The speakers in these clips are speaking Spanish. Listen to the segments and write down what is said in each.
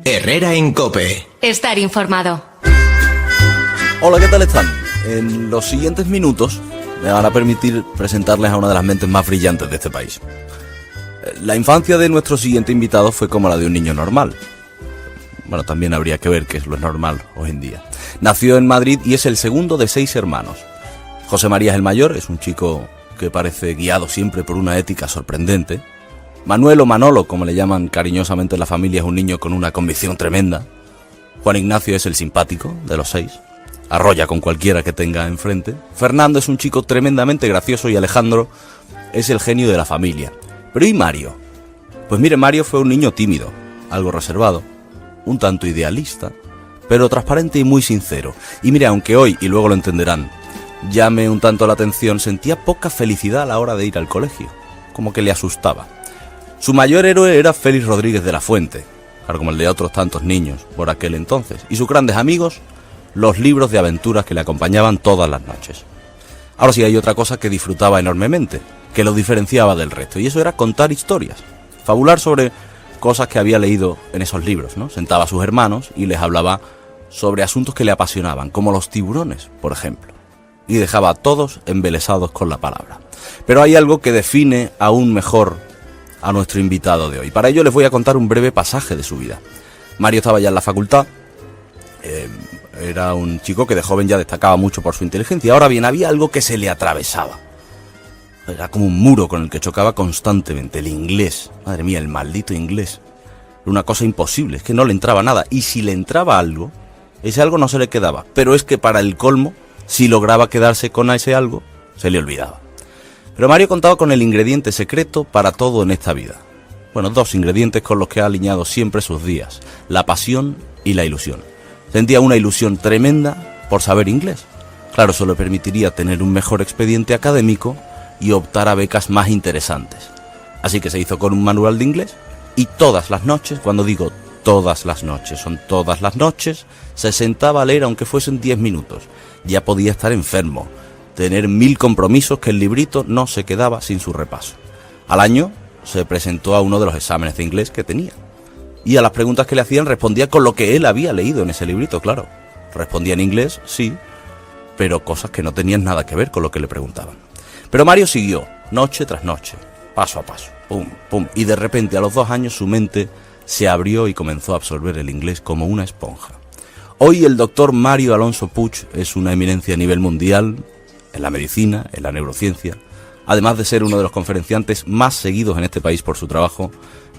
Herrera en COPE. Estar informado. Hola, ¿qué tal están? En los siguientes minutos me van a permitir presentarles a una de las mentes más brillantes de este país. La infancia de nuestro siguiente invitado fue como la de un niño normal. Bueno, también habría que ver qué es lo normal hoy en día. Nació en Madrid y es el segundo de 6 hermanos. José María es el mayor, es un chico que parece guiado siempre por una ética sorprendente. Manuel o Manolo, como le llaman cariñosamente en la familia, es un niño con una convicción tremenda. Juan Ignacio es el simpático de los 6. Arrolla con cualquiera que tenga enfrente. Fernando es un chico tremendamente gracioso y Alejandro es el genio de la familia. Pero ¿y Mario? Pues mire, Mario fue un niño tímido, algo reservado, un tanto idealista, pero transparente y muy sincero. Y mire, aunque hoy, y luego lo entenderán, llame un tanto la atención, sentía poca felicidad a la hora de ir al colegio, como que le asustaba. Su mayor héroe era Félix Rodríguez de la Fuente, claro, como el de otros tantos niños por aquel entonces, y sus grandes amigos, los libros de aventuras que le acompañaban todas las noches. Ahora sí, hay otra cosa que disfrutaba enormemente, que lo diferenciaba del resto, y eso era contar historias, fabular sobre cosas que había leído en esos libros, ¿no? Sentaba a sus hermanos y les hablaba sobre asuntos que le apasionaban, como los tiburones, por ejemplo, y dejaba a todos embelesados con la palabra. Pero hay algo que define aún mejor a nuestro invitado de hoy. Para ello les voy a contar un breve pasaje de su vida. Mario estaba ya en la facultad, era un chico que de joven ya destacaba mucho por su inteligencia. Ahora bien, había algo que se le atravesaba. Era como un muro con el que chocaba constantemente, el inglés. Madre mía, el maldito inglés. Era una cosa imposible, es que no le entraba nada. Y si le entraba algo, ese algo no se le quedaba. Pero es que para el colmo, si lograba quedarse con ese algo, se le olvidaba. Pero Mario contaba con el ingrediente secreto para todo en esta vida. Bueno, 2 ingredientes con los que ha alineado siempre sus días: la pasión y la ilusión. Sentía una ilusión tremenda por saber inglés. Claro, eso le permitiría tener un mejor expediente académico y optar a becas más interesantes. Así que se hizo con un manual de inglés y todas las noches, cuando digo todas las noches, son todas las noches, se sentaba a leer aunque fuesen 10 minutos. Ya podía estar enfermo, tener 1000 compromisos que el librito no se quedaba sin su repaso. Al año se presentó a uno de los exámenes de inglés que tenía. Y a las preguntas que le hacían respondía con lo que él había leído en ese librito, claro. Respondía en inglés, sí, pero cosas que no tenían nada que ver con lo que le preguntaban. Pero Mario siguió, noche tras noche, paso a paso, pum, pum, y de repente a los 2 años su mente se abrió y comenzó a absorber el inglés como una esponja. Hoy el doctor Mario Alonso Puig es una eminencia a nivel mundial en la medicina, en la neurociencia, además de ser uno de los conferenciantes más seguidos en este país por su trabajo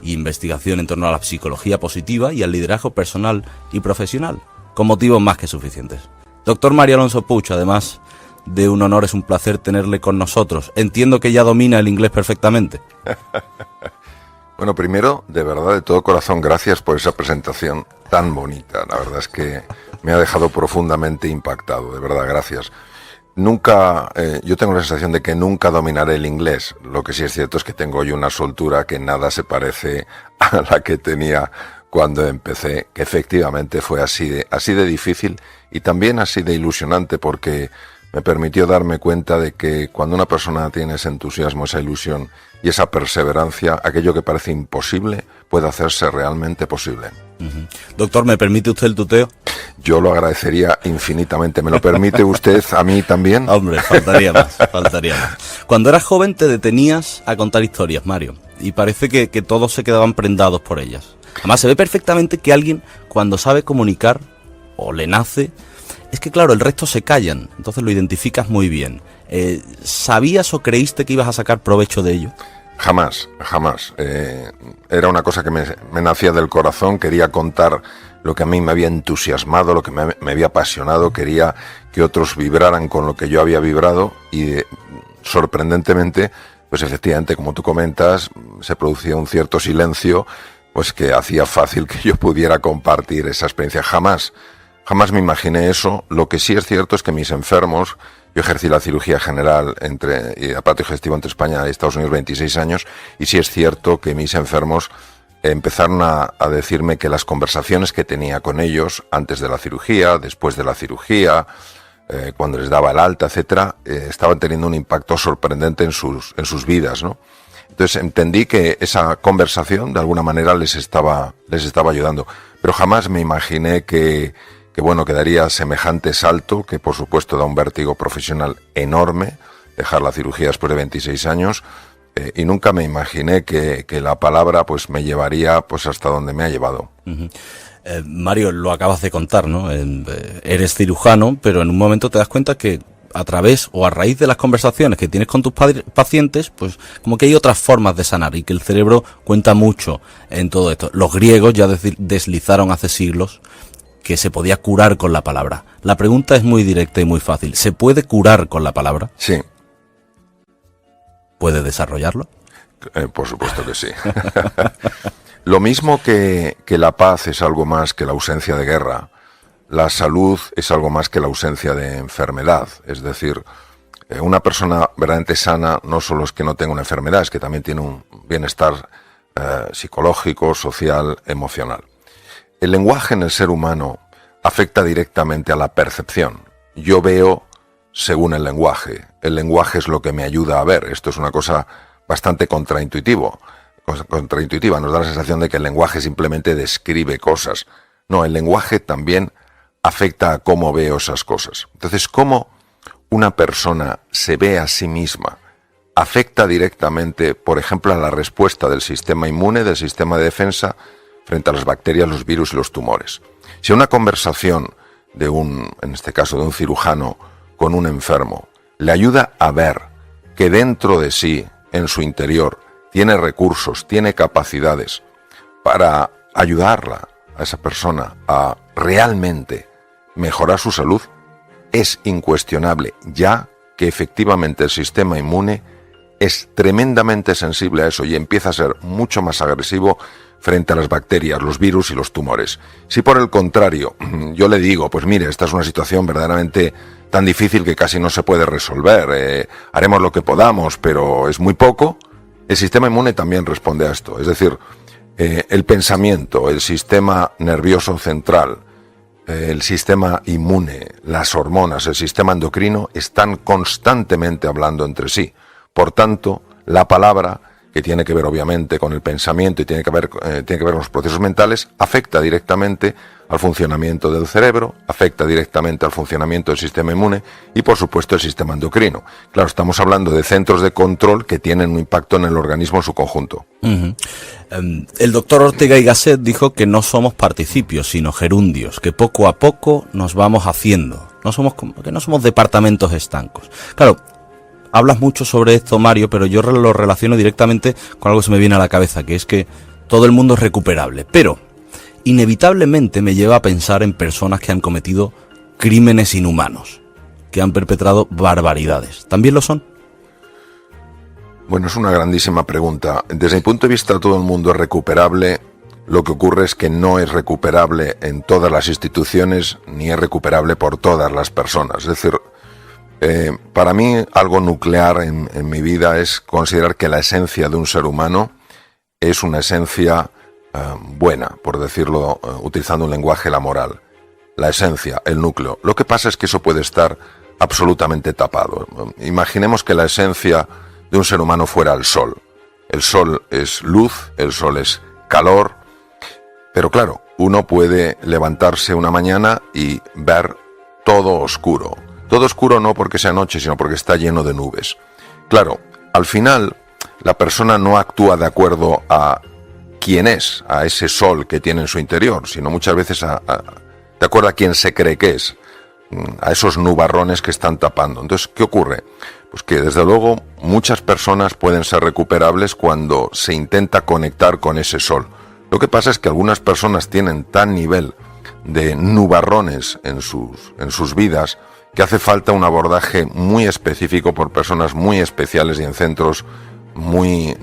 e investigación en torno a la psicología positiva y al liderazgo personal y profesional, con motivos más que suficientes. Doctor Mario Alonso Puig, además de un honor, es un placer tenerle con nosotros. Entiendo que ya domina el inglés perfectamente. Bueno, primero, de verdad, de todo corazón, gracias por esa presentación tan bonita. La verdad es que me ha dejado profundamente impactado, de verdad, gracias. Nunca, yo tengo la sensación de que nunca dominaré el inglés. Lo que sí es cierto es que tengo hoy una soltura que nada se parece a la que tenía cuando empecé, que efectivamente fue así de difícil y también así de ilusionante, porque me permitió darme cuenta de que cuando una persona tiene ese entusiasmo, esa ilusión y esa perseverancia, aquello que parece imposible puede hacerse realmente posible. Doctor, ¿me permite usted el tuteo? Yo lo agradecería infinitamente. ¿Me lo permite usted a mí también? Hombre, faltaría más. Cuando eras joven te detenías a contar historias, Mario, y parece que todos se quedaban prendados por ellas. Además, se ve perfectamente que alguien, cuando sabe comunicar, o le nace, es que claro, el resto se callan, entonces lo identificas muy bien. ¿Sabías o creíste que ibas a sacar provecho de ello? Jamás. Era una cosa que me nacía del corazón, quería contar lo que a mí me había entusiasmado, lo que me había apasionado, quería que otros vibraran con lo que yo había vibrado y sorprendentemente, pues efectivamente, como tú comentas, se producía un cierto silencio, pues que hacía fácil que yo pudiera compartir esa experiencia. Jamás me imaginé eso. Lo que sí es cierto es que mis enfermos, yo ejercí la cirugía general y aparato digestivo entre España y Estados Unidos 26 años, y sí es cierto que mis enfermos empezaron a decirme que las conversaciones que tenía con ellos antes de la cirugía, después de la cirugía, cuando les daba el alta, etcétera, estaban teniendo un impacto sorprendente en sus vidas, ¿no? Entonces entendí que esa conversación de alguna manera les estaba ayudando. pero jamás me imaginé que bueno, que daría semejante salto, que por supuesto da un vértigo profesional enorme, dejar la cirugía después de 26 años, y nunca me imaginé que la palabra pues me llevaría pues hasta donde me ha llevado. Uh-huh. Mario, lo acabas de contar, ¿no? Eres cirujano, pero en un momento te das cuenta que a través o a raíz de las conversaciones que tienes con tus pacientes, pues como que hay otras formas de sanar y que el cerebro cuenta mucho en todo esto. Los griegos ya deslizaron hace siglos que se podía curar con la palabra. La pregunta es muy directa y muy fácil. ¿Se puede curar con la palabra? Sí. ¿Puede desarrollarlo? Por supuesto que sí. Lo mismo que la paz es algo más que la ausencia de guerra, la salud es algo más que la ausencia de enfermedad. Es decir, una persona verdaderamente sana no solo es que no tenga una enfermedad, es que también tiene un bienestar psicológico, social, emocional. El lenguaje en el ser humano afecta directamente a la percepción. Yo veo según el lenguaje. El lenguaje es lo que me ayuda a ver. Esto es una cosa bastante contraintuitiva. Nos da la sensación de que el lenguaje simplemente describe cosas. No, el lenguaje también afecta a cómo veo esas cosas. Entonces, cómo una persona se ve a sí misma afecta directamente, por ejemplo, a la respuesta del sistema inmune, del sistema de defensa, frente a las bacterias, los virus y los tumores. Si una conversación en este caso de un cirujano con un enfermo, le ayuda a ver que dentro de sí, en su interior, tiene recursos, tiene capacidades para ayudarla a esa persona a realmente mejorar su salud, es incuestionable ya que efectivamente el sistema inmune es tremendamente sensible a eso y empieza a ser mucho más agresivo frente a las bacterias, los virus y los tumores. Si por el contrario yo le digo, pues mire, esta es una situación verdaderamente tan difícil que casi no se puede resolver, haremos lo que podamos, pero es muy poco, el sistema inmune también responde a esto. Es decir, el pensamiento, el sistema nervioso central, el sistema inmune, las hormonas, el sistema endocrino están constantemente hablando entre sí. Por tanto, la palabra, que tiene que ver obviamente con el pensamiento y tiene que ver con los procesos mentales, afecta directamente al funcionamiento del cerebro, afecta directamente al funcionamiento del sistema inmune y por supuesto el sistema endocrino. Claro, estamos hablando de centros de control que tienen un impacto en el organismo en su conjunto. Uh-huh. El doctor Ortega y Gasset dijo que no somos participios, sino gerundios, que poco a poco nos vamos haciendo, que no somos departamentos estancos. Claro, hablas mucho sobre esto, Mario, pero yo lo relaciono directamente con algo que se me viene a la cabeza, que es que todo el mundo es recuperable, pero inevitablemente me lleva a pensar en personas que han cometido crímenes inhumanos, que han perpetrado barbaridades. ¿También lo son? Bueno, es una grandísima pregunta. Desde mi punto de vista, todo el mundo es recuperable. Lo que ocurre es que no es recuperable en todas las instituciones, ni es recuperable por todas las personas. Es decir, para mí algo nuclear en mi vida es considerar que la esencia de un ser humano es una esencia buena, por decirlo utilizando un lenguaje, la moral. La esencia, el núcleo. Lo que pasa es que eso puede estar absolutamente tapado. Imaginemos que la esencia de un ser humano fuera el sol. El sol es luz, el sol es calor, pero claro, uno puede levantarse una mañana y ver todo oscuro. Todo oscuro no porque sea noche, sino porque está lleno de nubes. Claro, al final la persona no actúa de acuerdo a quién es, a ese sol que tiene en su interior, sino muchas veces de acuerdo a quién se cree que es, a esos nubarrones que están tapando. Entonces, ¿qué ocurre? Pues que desde luego muchas personas pueden ser recuperables cuando se intenta conectar con ese sol. Lo que pasa es que algunas personas tienen tan nivel de nubarrones en sus vidas que hace falta un abordaje muy específico por personas muy especiales y en centros muy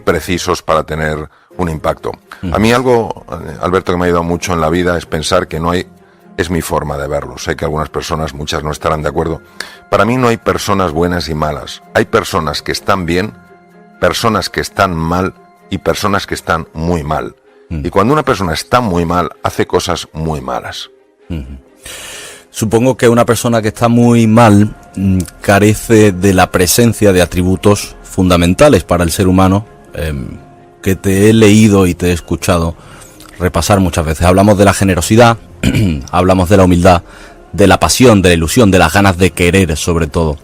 precisos para tener un impacto. A mí algo, Alberto, que me ha ayudado mucho en la vida es pensar que no hay, es mi forma de verlo. Sé que algunas personas, muchas no estarán de acuerdo. Para mí no hay personas buenas y malas. Hay personas que están bien, personas que están mal y personas que están muy mal. Y cuando una persona está muy mal, hace cosas muy malas. Supongo que una persona que está muy mal carece de la presencia de atributos fundamentales para el ser humano, que te he leído y te he escuchado repasar muchas veces. Hablamos de la generosidad, hablamos de la humildad, de la pasión, de la ilusión, de las ganas de querer, sobre todo.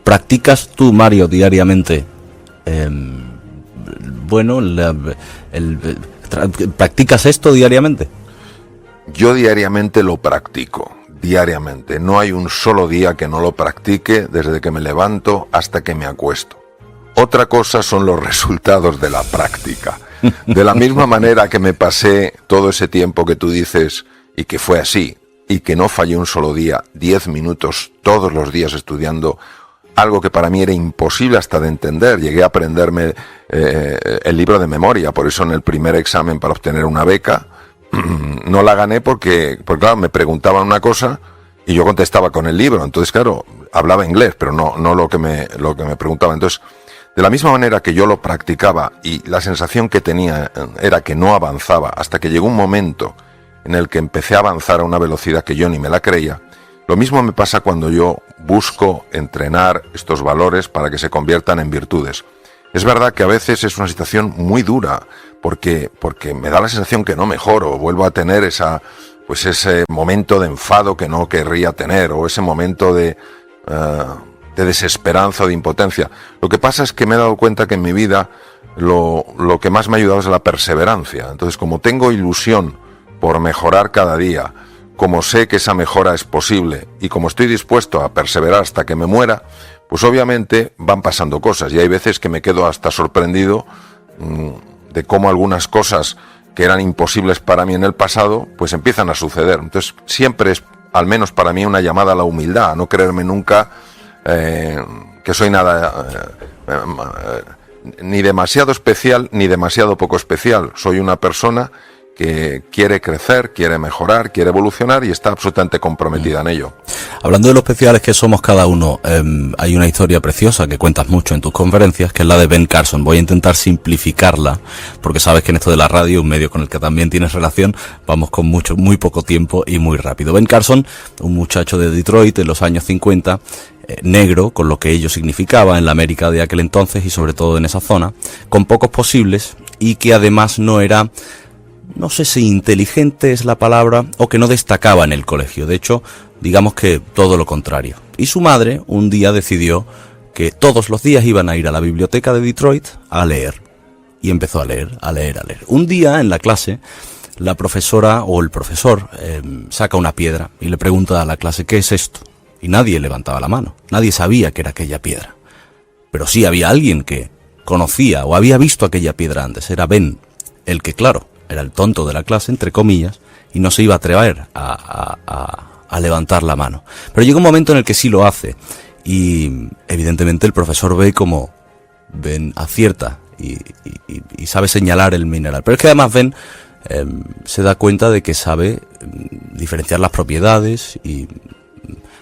¿Practicas tú, Mario, diariamente? ¿Practicas esto diariamente? Yo diariamente lo practico, diariamente. No hay un solo día que no lo practique desde que me levanto hasta que me acuesto. Otra cosa son los resultados de la práctica. De la misma manera que me pasé todo ese tiempo que tú dices y que fue así, y que no fallé un solo día, 10 minutos todos los días estudiando algo que para mí era imposible hasta de entender. Llegué a aprenderme el libro de memoria, por eso en el primer examen para obtener una beca no la gané porque claro, me preguntaban una cosa y yo contestaba con el libro. Entonces, claro, hablaba inglés, pero no lo que me preguntaban. Entonces, de la misma manera que yo lo practicaba y la sensación que tenía era que no avanzaba, hasta que llegó un momento en el que empecé a avanzar a una velocidad que yo ni me la creía, lo mismo me pasa cuando yo busco entrenar estos valores para que se conviertan en virtudes. Es verdad que a veces es una situación muy dura, porque me da la sensación que no mejoro, vuelvo a tener ese momento de enfado que no querría tener, o ese momento de desesperanza o de impotencia. Lo que pasa es que me he dado cuenta que en mi vida lo que más me ha ayudado es la perseverancia. Entonces, como tengo ilusión por mejorar cada día, como sé que esa mejora es posible y como estoy dispuesto a perseverar hasta que me muera, pues obviamente van pasando cosas y hay veces que me quedo hasta sorprendido de cómo algunas cosas que eran imposibles para mí en el pasado, pues empiezan a suceder. Entonces siempre es, al menos para mí, una llamada a la humildad, a no creerme nunca que soy nada ni demasiado especial ni demasiado poco especial. Soy una persona que quiere crecer, quiere mejorar, quiere evolucionar y está absolutamente comprometida en ello. Hablando de lo especiales que somos cada uno, hay una historia preciosa que cuentas mucho en tus conferencias, que es la de Ben Carson. Voy a intentar simplificarla, porque sabes que en esto de la radio, un medio con el que también tienes relación, vamos con muy poco tiempo y muy rápido. Ben Carson, un muchacho de Detroit en los años 50, negro, con lo que ello significaba en la América de aquel entonces y sobre todo en esa zona, con pocos posibles y que además no era... no sé si inteligente es la palabra, o que no destacaba en el colegio. De hecho, digamos que todo lo contrario. Y su madre un día decidió que todos los días iban a ir a la biblioteca de Detroit a leer. Y empezó a leer. Un día en la clase, la profesora o el profesor saca una piedra y le pregunta a la clase, ¿qué es esto? Y nadie levantaba la mano. Nadie sabía que era aquella piedra. Pero sí había alguien que conocía o había visto aquella piedra antes. Era Ben, el que, claro, era el tonto de la clase, entre comillas, y no se iba a atrever a levantar la mano. Pero llega un momento en el que sí lo hace, y evidentemente el profesor ve como Ben acierta y sabe señalar el mineral. Pero es que además Ben se da cuenta de que sabe diferenciar las propiedades y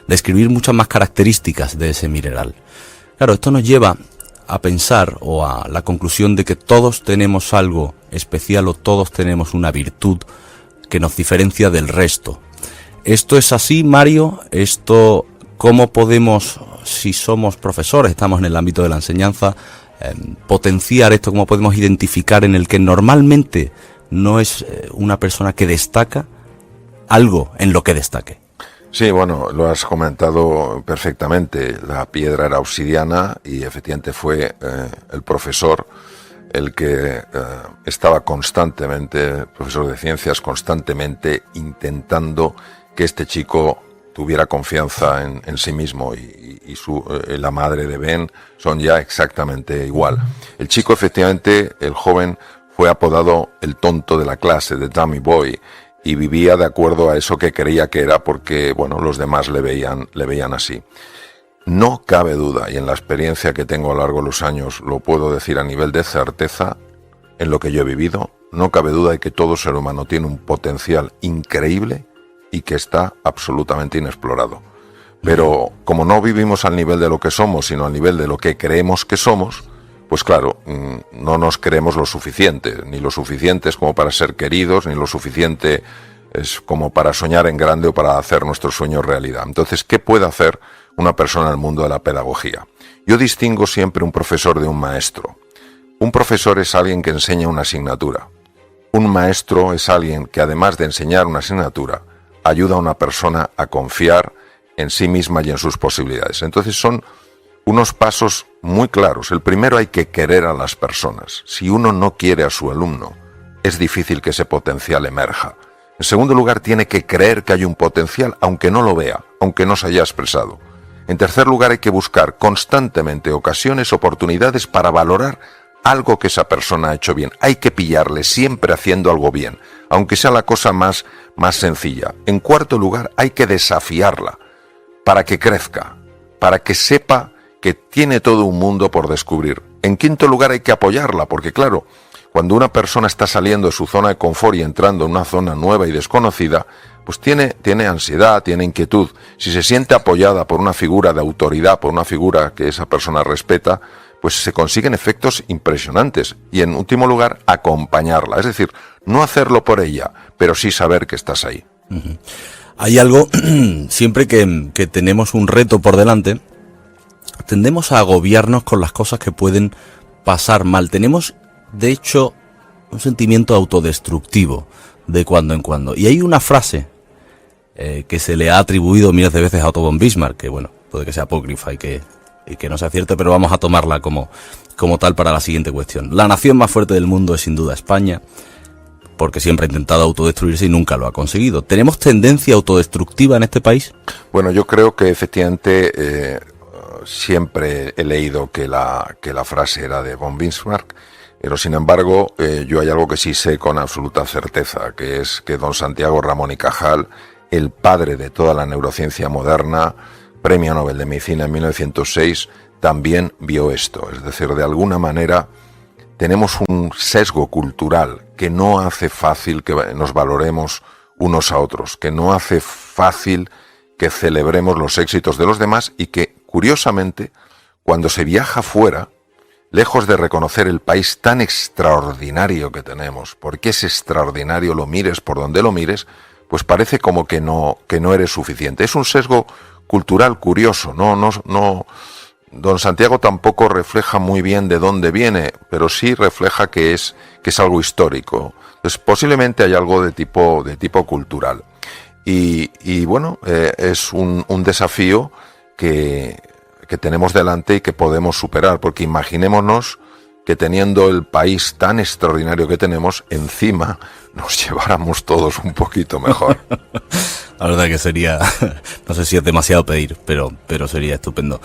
describir muchas más características de ese mineral. Claro, esto nos lleva a pensar o a la conclusión de que todos tenemos algo especial o todos tenemos una virtud que nos diferencia del resto. ¿Esto es así, Mario? ¿Esto cómo podemos, si somos profesores, estamos en el ámbito de la enseñanza, potenciar esto? ¿Cómo podemos identificar en el que normalmente no es una persona que destaca algo en lo que destaque? Sí, bueno, lo has comentado perfectamente. La piedra era obsidiana y efectivamente fue el profesor el que estaba constantemente, profesor de ciencias, constantemente intentando que este chico tuviera confianza en sí mismo y la madre de Ben son ya exactamente igual. El chico, efectivamente, el joven, fue apodado el tonto de la clase, de Dummy Boy, y vivía de acuerdo a eso que creía que era porque, bueno, los demás le veían así. No cabe duda, y en la experiencia que tengo a lo largo de los años lo puedo decir a nivel de certeza, en lo que yo he vivido, no cabe duda de que todo ser humano tiene un potencial increíble y que está absolutamente inexplorado. Pero como no vivimos al nivel de lo que somos, sino al nivel de lo que creemos que somos, pues claro, no nos creemos lo suficiente, ni lo suficientes como para ser queridos, ni lo suficiente es como para soñar en grande o para hacer nuestros sueños realidad. Entonces, ¿qué puede hacer una persona en el mundo de la pedagogía? Yo distingo siempre un profesor de un maestro. Un profesor es alguien que enseña una asignatura. un maestro es alguien que, además de enseñar una asignatura, ayuda a una persona a confiar en sí misma y en sus posibilidades. Entonces son unos pasos muy claros. El primero, hay que querer a las personas. Si uno no quiere a su alumno, es difícil que ese potencial emerja. En segundo lugar, tiene que creer que hay un potencial, aunque no lo vea, aunque no se haya expresado. En tercer lugar, hay que buscar constantemente ocasiones, oportunidades para valorar algo que esa persona ha hecho bien. Hay que pillarle siempre haciendo algo bien, aunque sea la cosa más sencilla. En cuarto lugar, hay que desafiarla para que crezca, para que sepa que tiene todo un mundo por descubrir. En quinto lugar, hay que apoyarla, porque claro, cuando una persona está saliendo de su zona de confort y entrando en una zona nueva y desconocida, pues tiene ansiedad, tiene inquietud. Si se siente apoyada por una figura de autoridad, por una figura que esa persona respeta, pues se consiguen efectos impresionantes. Y en último lugar, acompañarla. Es decir, no hacerlo por ella, pero sí saber que estás ahí. Uh-huh. Hay algo, siempre que tenemos un reto por delante, tendemos a agobiarnos con las cosas que pueden pasar mal. Tenemos, de hecho, un sentimiento autodestructivo de cuando en cuando. Y hay una frase que se le ha atribuido miles de veces a Otto von Bismarck, que bueno, puede que sea apócrifa y que no sea cierta, pero vamos a tomarla como tal para la siguiente cuestión. La nación más fuerte del mundo es sin duda España, porque siempre ha intentado autodestruirse y nunca lo ha conseguido. ¿Tenemos tendencia autodestructiva en este país? Bueno, yo creo que efectivamente siempre he leído que la frase era de von Bismarck, pero sin embargo yo hay algo que sí sé con absoluta certeza, que es que don Santiago Ramón y Cajal, el padre de toda la neurociencia moderna, Premio Nobel de Medicina en 1906, también vio esto. Es decir, de alguna manera tenemos un sesgo cultural que no hace fácil que nos valoremos unos a otros, que no hace fácil que celebremos los éxitos de los demás y que, curiosamente, cuando se viaja fuera, lejos de reconocer el país tan extraordinario que tenemos, porque es extraordinario, lo mires por donde lo mires, pues parece como que no eres suficiente. Es un sesgo cultural curioso, no. Don Santiago tampoco refleja muy bien de dónde viene, pero sí refleja que es algo histórico. Entonces, posiblemente hay algo de tipo cultural. Y bueno, es un desafío que tenemos delante y que podemos superar, porque imaginémonos que teniendo el país tan extraordinario que tenemos, encima nos lleváramos todos un poquito mejor. La verdad que sería, no sé si es demasiado pedir, pero sería estupendo.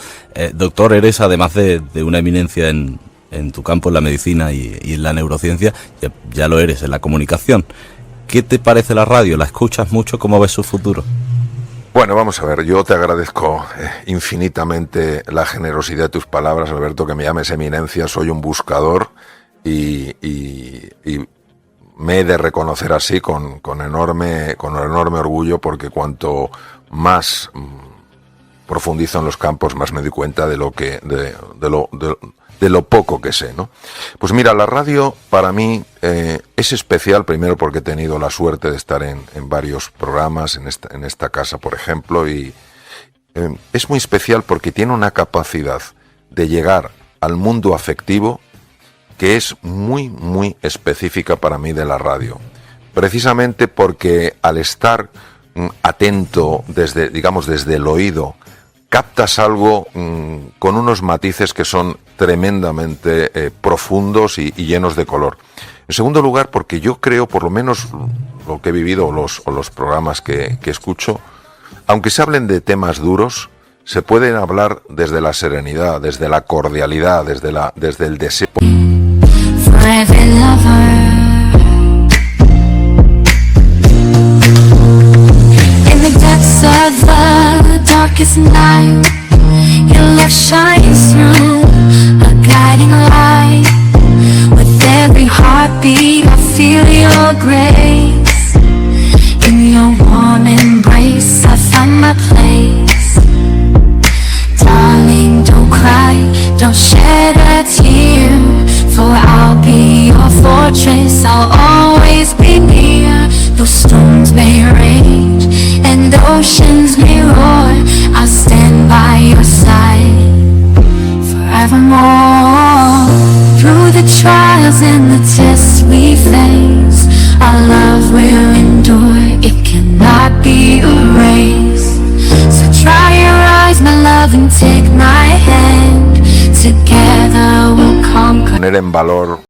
Doctor, eres, además de una eminencia en tu campo, en la medicina y en la neurociencia, ya lo eres en la comunicación. ¿Qué te parece la radio? ¿La escuchas mucho? ¿Cómo ves su futuro? Bueno, vamos a ver, yo te agradezco infinitamente la generosidad de tus palabras, Alberto, que me llames eminencia. Soy un buscador y me he de reconocer así con enorme orgullo, porque cuanto más profundizo en los campos, más me doy cuenta de lo poco que sé, ¿no? Pues mira, la radio para mí es especial, primero porque he tenido la suerte de estar en varios programas, en esta casa, por ejemplo, y es muy especial porque tiene una capacidad de llegar al mundo afectivo que es muy, muy específica para mí de la radio. Precisamente porque al estar atento desde el oído, captas algo con unos matices que son tremendamente profundos y llenos de color. En segundo lugar, porque yo creo, por lo menos lo que he vivido o los programas que escucho, aunque se hablen de temas duros, se pueden hablar desde la serenidad, desde la cordialidad, desde el deseo. Darkest night, your love shines through a guiding light. With every heartbeat, I feel your grace. In your warm embrace, I find my place. Darling, don't cry, don't shed a tear, for I'll be your fortress, I'll always be near. Though storms may rage and oceans may roar, I'll stand by your side forevermore. Through the trials and the tests we face, poner en valor